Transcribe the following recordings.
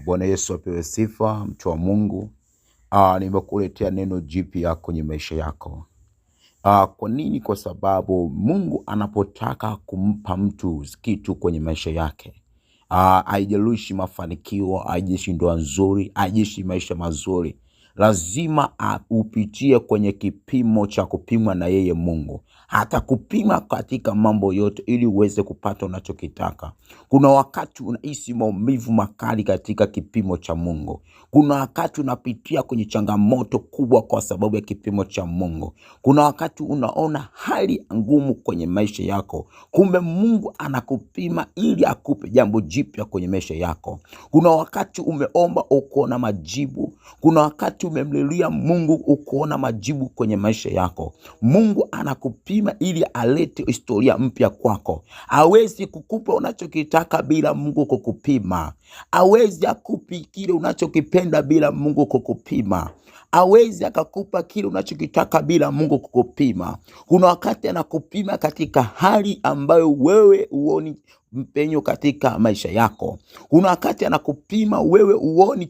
Bwana Yesu apewe sifa, mtu wa Mungu. Nimekuletea neno jipya kwenye maisha yako. Kwa nini? Kwa sababu Mungu anapotaka kumpa mtu kitu kwenye maisha yake, haijalishi mafanikio, haijalishi ndoa nzuri, haijalishi maisha mazuri, lazima upitie kwenye kipimo cha kupimwa na yeye Mungu. Hata kupima katika mambo yote ili uweze kupata unachokitaka. Kuna wakati unahisi maumivu makali katika kipimo cha Mungu. Kuna wakati unapitia kwenye changamoto kubwa kwa sababu ya kipimo cha Mungu. Kuna wakati unaona hali ngumu kwenye maisha yako. Kumbe Mungu anakupima ili akupe jambo jipya kwenye maisha yako. Kuna wakati umeomba ukaona majibu. Kuna wakati umemlilia Mungu ukaona majibu kwenye maisha yako. Mungu anakupima ili alete historia mpya kwako. Hawezi kukupa unachokitaka bila Mungu kukupima. Hawezi akupi kile unachokipenda bila Mungu kukupima. Hawezi akakupa kile unachokitaka bila Mungu kukupima. Kuna wakati anakupima katika hali ambayo wewe huoni mpenyo katika maisha yako. Kuna wakati anakupima wewe huoni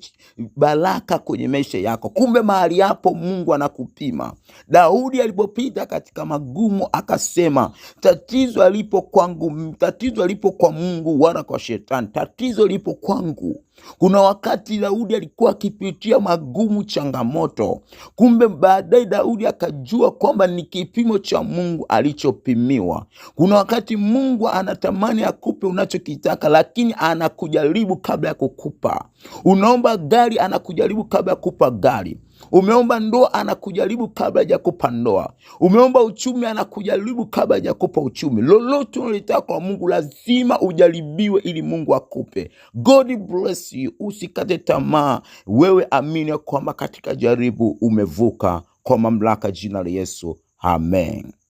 baraka kwenye maisha yako. Kumbe mahali hapo Mungu anakupima. Daudi alipopita katika magumu akasema, tatizo lipo kwangu, tatizo lipo kwa Mungu wala kwa shetani, tatizo lipo kwangu. Kuna wakati Daudi alikuwa akipitia magumu, changamoto. Kumbe baadaye Daudi akajua kwamba ni kipimo cha Mungu alichopimiwa. Kuna wakati Mungu anatamani akupe unachokitaka, lakini anakujaribu kabla ya kukupa. Unaomba gari, anakujaribu kabla ya kukupa gari. Umeomba ndoa, anakujaribu kabla hajakupa ndoa. Umeomba uchumi, anakujaribu kabla hajakupa uchumi. Lolote unalitaka kwa Mungu lazima ujaribiwe ili Mungu akupe. God bless you. Usikate tamaa. Wewe amini kwamba katika jaribu umevuka, kwa mamlaka jina la Yesu. Amen.